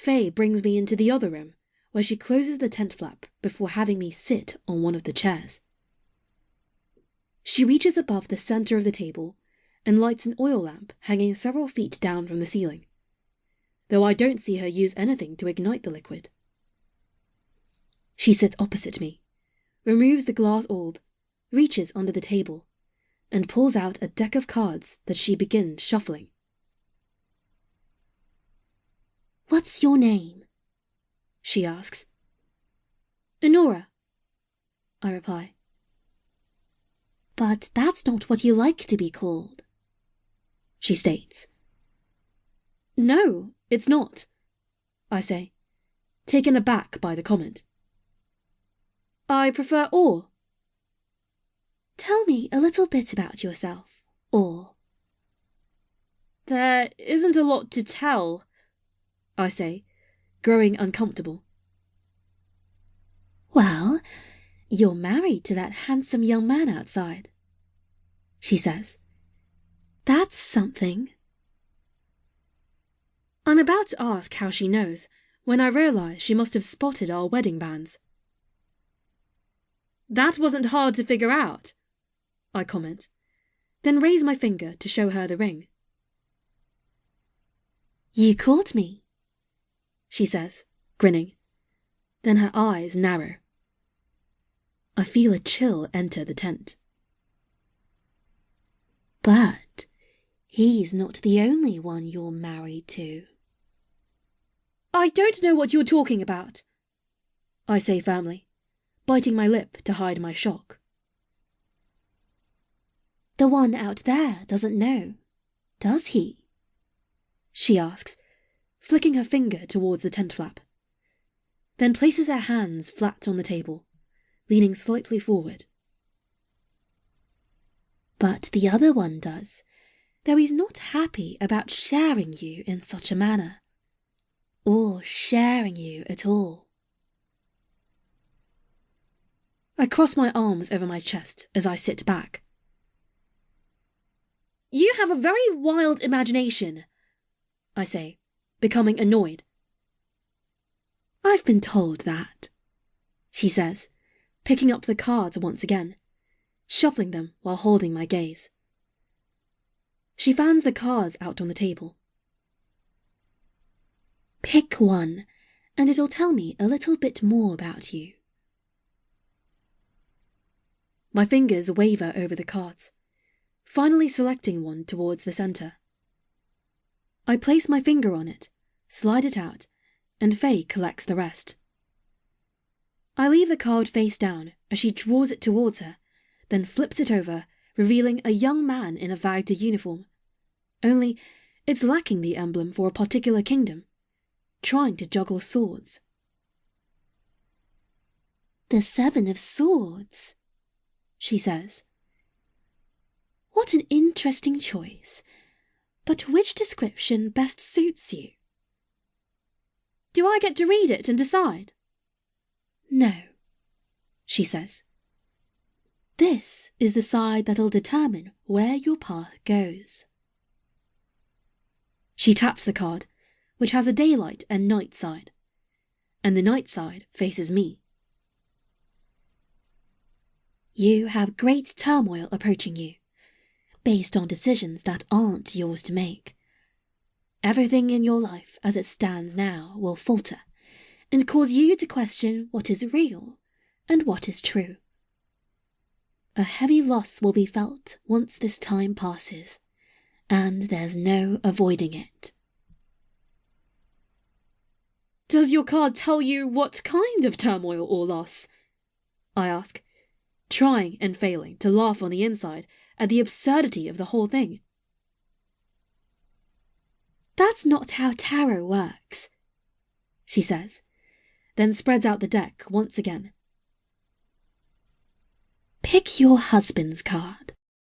Faye brings me into the other room, where she closes the tent flap before having me sit on one of the chairs. She reaches above the center of the table and lights an oil lamp hanging several feet down from the ceiling, though I don't see her use anything to ignite the liquid. She sits opposite me, removes the glass orb, reaches under the table, and pulls out a deck of cards that she begins shuffling. "What's your name?" she asks. "Honora," I reply. "But that's not what you like to be called," she states. "No, it's not," I say, taken aback by the comment. "I prefer Or." "Tell me a little bit about yourself, Or." "There isn't a lot to tell," I say, growing uncomfortable. "Well, you're married to that handsome young man outside," she says. "That's something." I'm about to ask how she knows when I realize she must have spotted our wedding bands. "That wasn't hard to figure out," I comment, then raise my finger to show her the ring. "You caught me," she says, grinning. Then her eyes narrow. I feel a chill enter the tent. "But he's not the only one you're married to." "I don't know what you're talking about," I say firmly, biting my lip to hide my shock. "The one out there doesn't know, does he?" she asks, flicking her finger towards the tent flap, then places her hands flat on the table, leaning slightly forward. "But the other one does, though he's not happy about sharing you in such a manner, or sharing you at all." I cross my arms over my chest as I sit back. "You have a very wild imagination," I say, becoming annoyed. "I've been told that," she says, picking up the cards once again, shuffling them while holding my gaze. She fans the cards out on the table. "Pick one, and it'll tell me a little bit more about you." My fingers waver over the cards, finally selecting one towards the center. I place my finger on it, slide it out, and Faye collects the rest. I leave the card face down as she draws it towards her, then flips it over, revealing a young man in a Vagda uniform. Only, it's lacking the emblem for a particular kingdom, trying to juggle swords. "The 7 of Swords," she says. "What an interesting choice. But which description best suits you?" "Do I get to read it and decide?" "No," she says. "This is the side that'll determine where your path goes." She taps the card, which has a daylight and night side, and the night side faces me. "You have great turmoil approaching you, based on decisions that aren't yours to make. Everything in your life as it stands now will falter and cause you to question what is real and what is true. A heavy loss will be felt once this time passes, and there's no avoiding it." "Does your card tell you what kind of turmoil or loss?" I ask, trying and failing to laugh on the inside at the absurdity of the whole thing. "That's not how tarot works," she says, then spreads out the deck once again. "Pick your husband's card."